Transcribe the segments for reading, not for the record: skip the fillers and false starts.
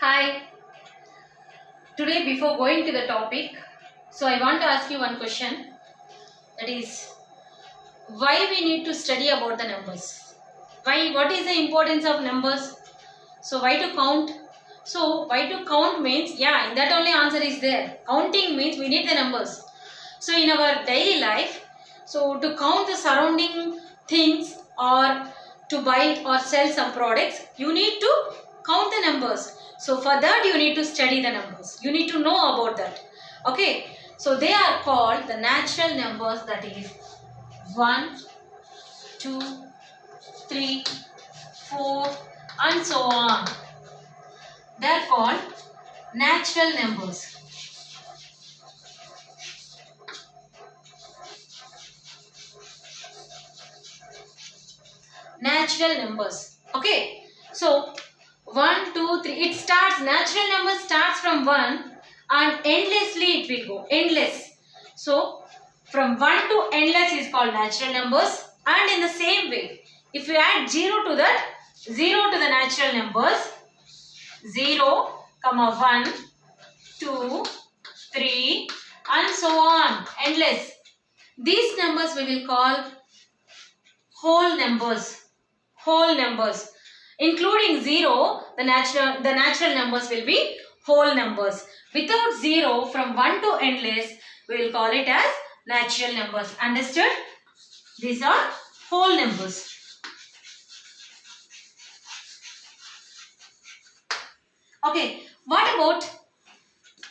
Hi, today before going to the topic, so I want to ask you one question, that is why we need to study about the numbers. What is the importance of numbers? So why to count? So why to count means, yeah, in that only answer is there. Counting means we need the numbers. So in our daily life, so to count the surrounding things or to buy or sell some products, you need to count the numbers. So for that you need to study the numbers. You need to know about that. Okay. So they are called the natural numbers, that is 1, 2, 3, 4 and so on. They are called natural numbers. Natural numbers. Okay. So 1, 2, 3. It starts, natural number starts from 1 and endlessly it will go. Endless. So from 1 to endless is called natural numbers. And in the same way, if you add 0 to that, 0 to the natural numbers, 0, 1, 2, 3 and so on. Endless. These numbers we will call whole numbers. Whole numbers. Including 0, the natural numbers will be whole numbers. Without 0, from 1 to endless, we will call it as natural numbers. Understood? These are whole numbers. Okay, what about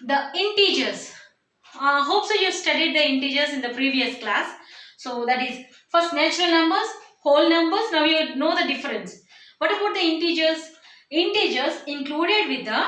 the integers? Hope so you studied the integers in the previous class. So that is first natural numbers, whole numbers. Now you know the difference. What about the integers? Integers included with the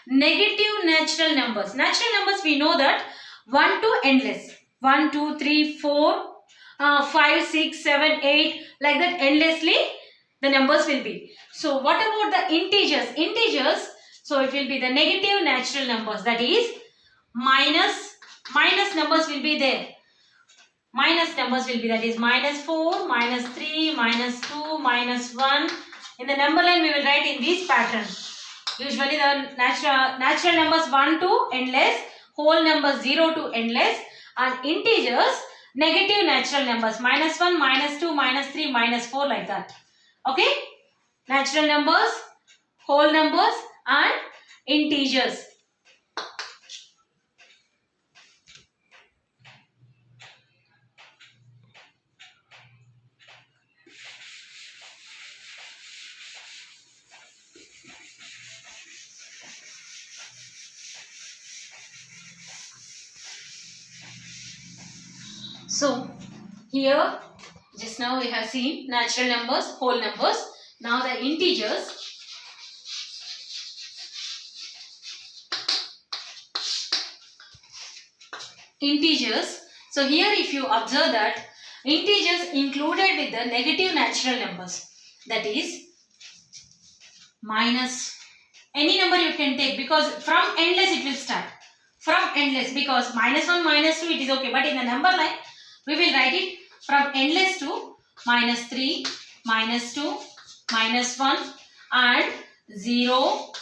negative natural numbers. Natural numbers we know that 1 to endless. 1, 2, 3, 4, 5, 6, 7, 8 like that endlessly the numbers will be. So what about the integers? Integers, so it will be the negative natural numbers, that is minus numbers will be there. Minus numbers will be, that is -4, -3, -2, -1. In the number line we will write in this pattern. Usually the natural numbers 1 to endless, whole numbers 0 to endless, and integers negative natural numbers -1, -2, -3, -4 like that. Okay? Natural numbers, whole numbers and integers. So here just now we have seen natural numbers, whole numbers. Now the integers. Integers. So here if you observe that integers included with the negative natural numbers, that is minus, any number you can take, because from endless it will start. From endless, because -1, -2 it is okay, but in the number line we will write it from endless to -3, -2, -1 and 0,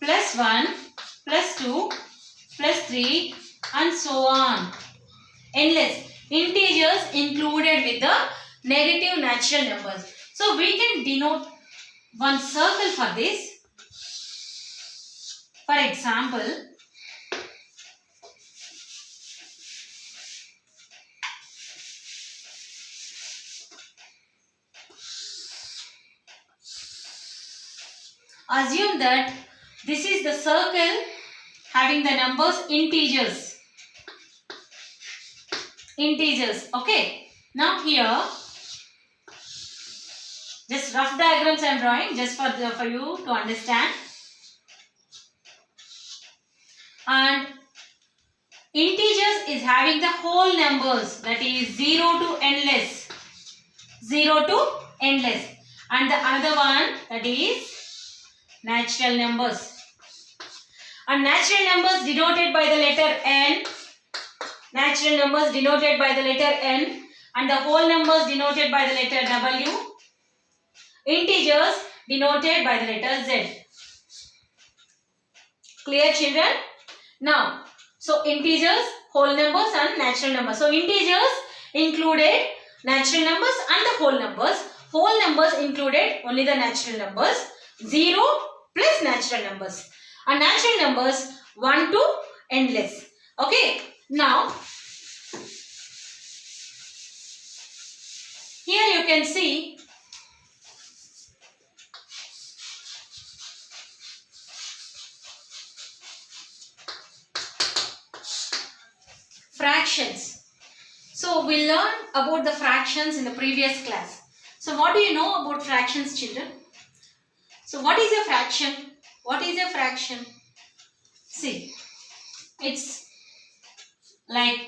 +1, +2, +3 and so on. Endless. Integers included with the negative natural numbers. So we can denote one circle for this. For example, assume that this is the circle having the numbers integers. Integers. Okay. Now here, just rough diagrams I am drawing just for you to understand. And integers is having the whole numbers, that is 0 to endless. 0 to endless. And the other one, that is natural numbers. And natural numbers denoted by the letter N. Natural numbers denoted by the letter N. And the whole numbers denoted by the letter W. Integers denoted by the letter Z. Clear, children? Now, so integers, whole numbers and natural numbers. So integers included natural numbers and the whole numbers. Whole numbers included only the natural numbers. 0 plus natural numbers. And natural numbers 1 to endless. Okay. Now, here you can see fractions. So we learned about the fractions in the previous class. So what do you know about fractions, children? So what is a fraction? What is a fraction? See, it's like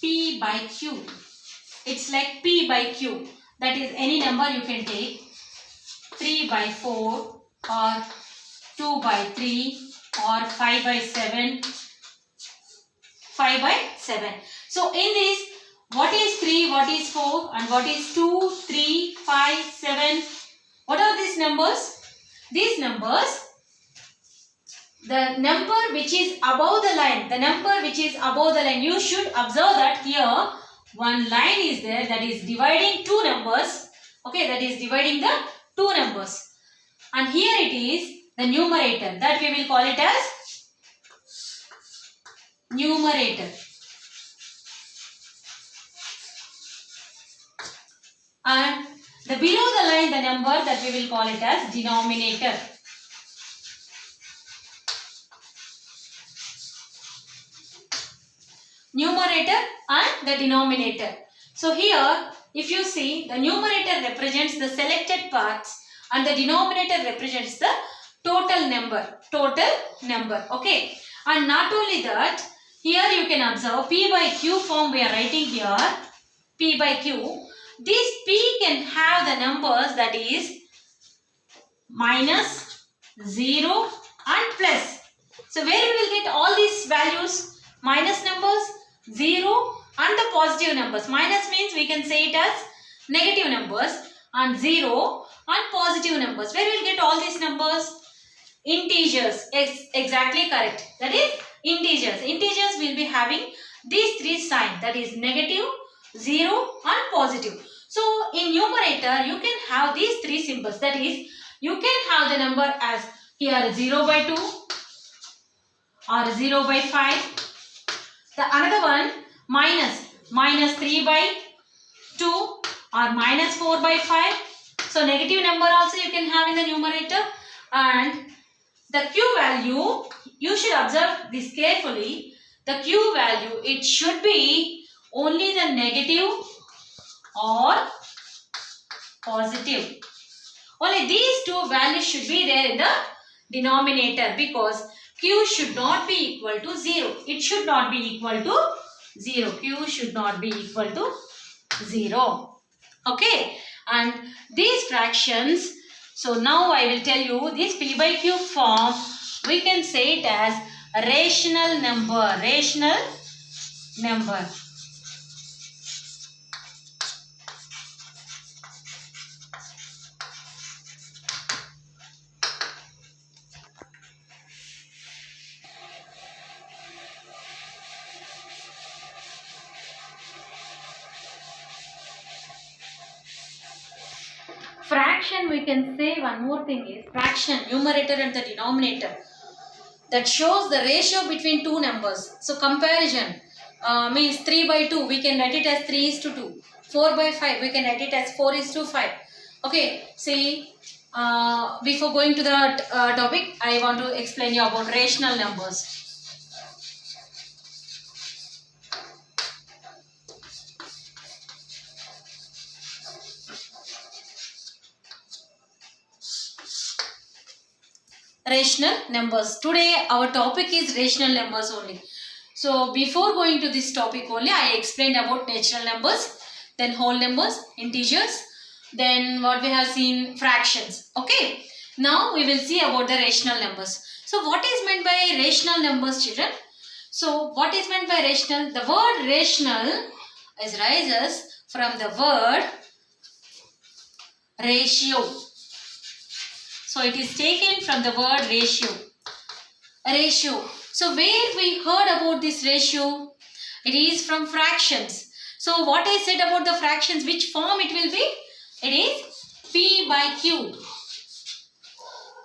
P by Q. It's like P by Q. That is any number you can take. 3 by 4 or 2 by 3 or 5 by 7. 5 by 7. So in this, what is 3, what is 4 and what is 2, 3, 5, 7? What are these numbers? These numbers, the number which is above the line, you should observe that here one line is there that is dividing two numbers. Okay, that is dividing the two numbers. And here it is the numerator, that we will call it as numerator. And the below the line, the number, that we will call it as denominator. Numerator and the denominator. So here, if you see, the numerator represents the selected parts and the denominator represents the total number. Okay. And not only that, here you can observe P by Q form we are writing here. P by Q. This P can have the numbers that is minus, 0 and plus. So where we will get all these values? Minus numbers, 0 and the positive numbers. Minus means we can say it as negative numbers and 0 and positive numbers. Where we will get all these numbers? Integers. Exactly correct. That is integers. Integers will be having these three signs, that is negative, 0 and positive. So in numerator you can have these three symbols, that is you can have the number as here 0 by 2 or 0 by 5. The another one minus 3 by 2 or minus 4 by 5. So negative number also you can have in the numerator. And the Q value, you should observe this carefully. The Q value, it should be only the negative or positive. Only these two values should be there in the denominator, because Q should not be equal to 0. It should not be equal to 0. Q should not be equal to 0. Okay. And these fractions, so now I will tell you this P by Q form, we can say it as a rational number. Rational number. Fraction, we can say one more thing is fraction, numerator and the denominator, that shows the ratio between two numbers. So comparison means 3 by 2, we can write it as 3:2. 4 by 5, we can write it as 4:5. Okay, see, before going to the topic, I want to explain you about rational numbers. Rational numbers. Today our topic is rational numbers only. So before going to this topic only, I explained about natural numbers, then whole numbers, integers, then what we have seen, fractions. Okay. Now we will see about the rational numbers. So what is meant by rational numbers, children? So what is meant by rational? The word rational arises from the word ratio. So it is taken from the word ratio. ratio. So where we heard about this ratio? It is from fractions. So what I said about the fractions, which form it will be? It is P by Q.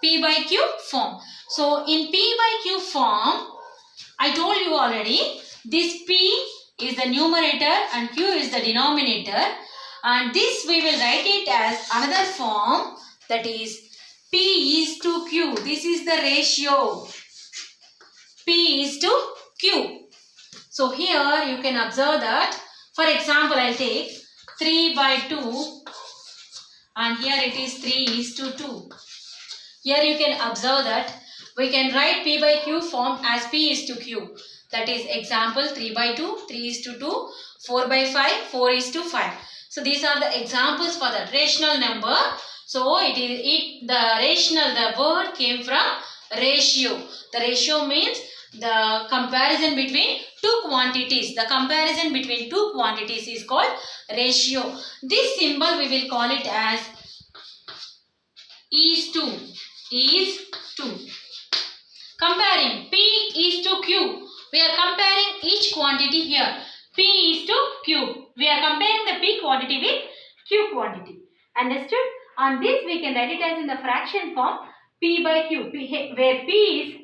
P by Q form. So in P by Q form, I told you already, this P is the numerator and Q is the denominator. And this we will write it as another form, that is P is to Q. This is the ratio. P is to Q. So here you can observe that, for example, I'll take 3 by 2 and here it is 3 is to 2. Here you can observe that we can write P by Q form as P is to Q. That is example 3 by 2, 3 is to 2, 4 by 5, 4 is to 5. So these are the examples for the rational number. So the word came from ratio. The ratio means the comparison between two quantities. The comparison between two quantities is called ratio. This symbol we will call it as is to. Is to. Comparing P is to Q. We are comparing each quantity here. P is to Q. We are comparing the P quantity with Q quantity. Understood? On this we can write it as in the fraction form P by Q. Where P is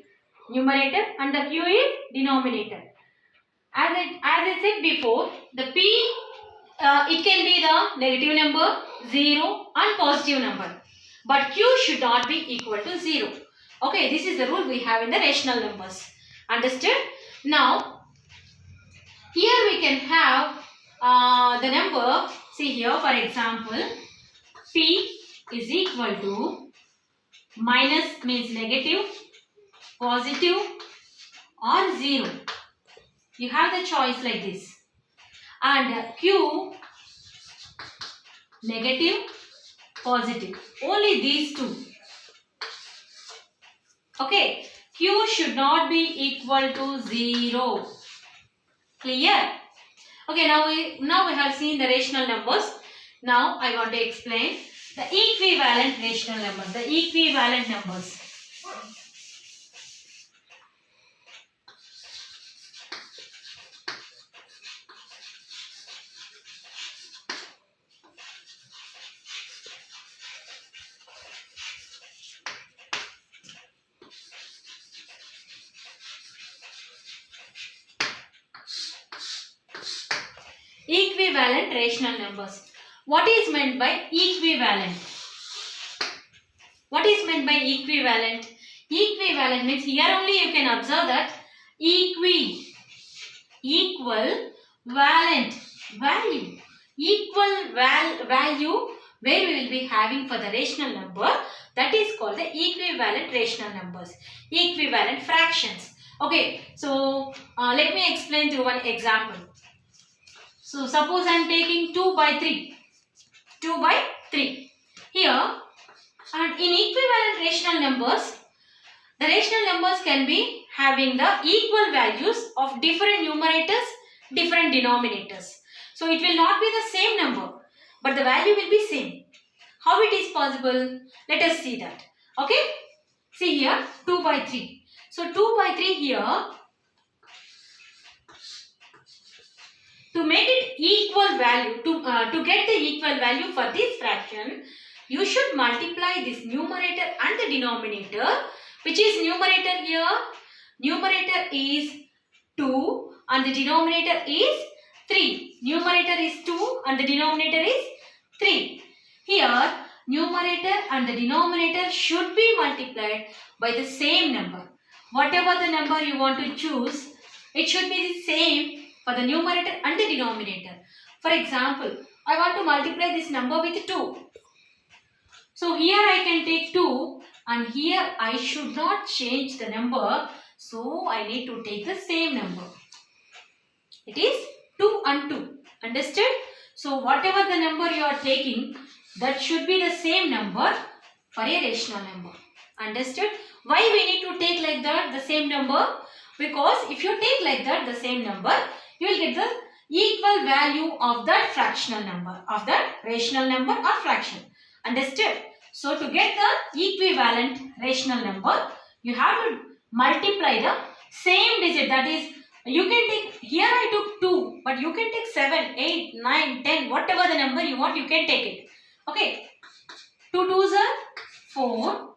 numerator and the Q is denominator. As I said before, the P it can be the negative number, 0 and positive number. But Q should not be equal to 0. Okay, this is the rule we have in the rational numbers. Understood? Now, here we can have the number. See here, for example, P is equal to minus means negative, positive or 0. You have the choice like this. And Q, negative, positive. Only these two. Okay. Q should not be equal to 0. Clear? Okay, now we have seen the rational numbers. Now I want to explain the equivalent rational numbers. The equivalent numbers. Equivalent rational numbers. What is meant by equivalent? What is meant by equivalent? Equivalent means here only you can observe that equal, valent, value. Equal value where we will be having for the rational number, that is called the equivalent rational numbers. Equivalent fractions. Okay, so let me explain through one example. So suppose I am taking 2 by 3. 2 by 3. Here, and in equivalent rational numbers, the rational numbers can be having the equal values of different numerators, different denominators. So it will not be the same number, but the value will be same. How it is possible? Let us see that. Okay? See here, 2 by 3. So 2 by 3 here, to make it equal value, to get the equal value for this fraction, you should multiply this numerator and the denominator. Which is numerator here? Numerator is 2 and the denominator is 3. Numerator is 2 and the denominator is 3. Here, numerator and the denominator should be multiplied by the same number. Whatever the number you want to choose, it should be the same for the numerator and the denominator. For example, I want to multiply this number with 2. So here I can take 2 and here I should not change the number. So I need to take the same number. It is 2 and 2. Understood? So whatever the number you are taking, that should be the same number for a rational number. Understood? Why we need to take like that the same number? Because if you take like that the same number, you will get the equal value of that fractional number, of that rational number or fraction. Understood? So to get the equivalent rational number, you have to multiply the same digit. That is, you can take, here I took 2, but you can take 7, 8, 9, 10, whatever the number you want, you can take it. Okay. 2 2s are 4,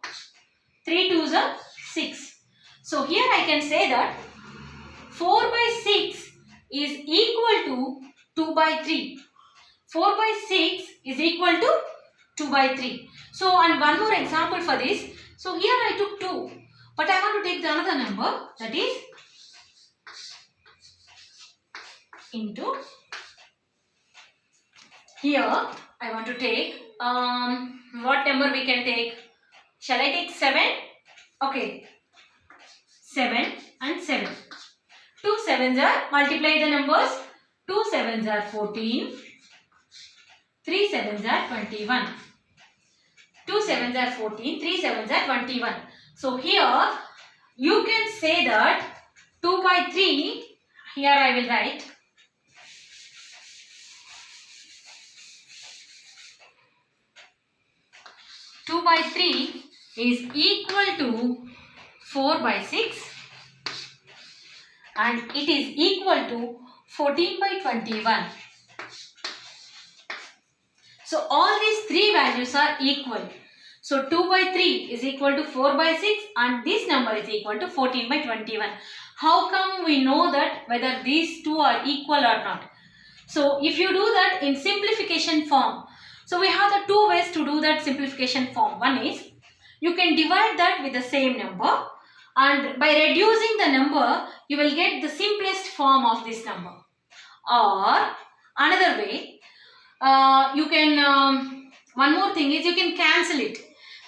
3 2s are 6. So here I can say that 4 by 6 is equal to 2 by 3. 4 by 6 is equal to 2 by 3. So, and one more example for this. So, here I took 2, but I want to take the another number, that is into, here I want to take, what number we can take? Shall I take 7? Okay, 7 and 7. 2 7s are, multiply the numbers, 2 7s are 14, 3 7s are 21. 2 7s are 14, 3 7s are 21. So here you can say that 2 by 3, here I will write, two by 3 is equal to 4 by 6 and it is equal to 14 by 21. So all these three values are equal. So 2 by 3 is equal to 4 by 6 and this number is equal to 14 by 21. How come we know that whether these two are equal or not? So if you do that in simplification form, so we have the two ways to do that simplification form. One is, you can divide that with the same number and by reducing the number, you will get the simplest form of this number. Or another way, you can, one more thing is, you can cancel it.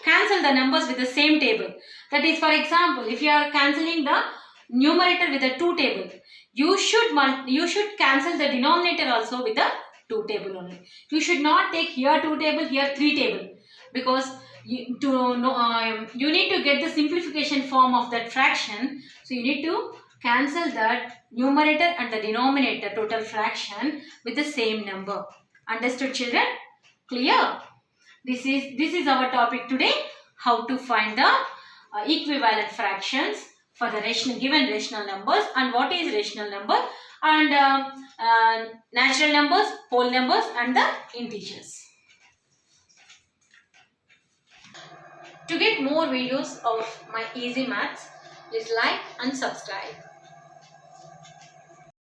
Cancel the numbers with the same table. That is, for example, if you are cancelling the numerator with the 2 table, you should cancel the denominator also with the 2 table only. You should not take here 2 table, here 3 table, because you need to get the simplification form of that fraction. So you need to cancel that numerator and the denominator total fraction with the same number. Understood, children? Clear? This is our topic today. How to find the equivalent fractions for the given rational numbers, and what is rational number, and natural numbers, whole numbers, and the integers. To get more videos of my easy maths, please like and subscribe.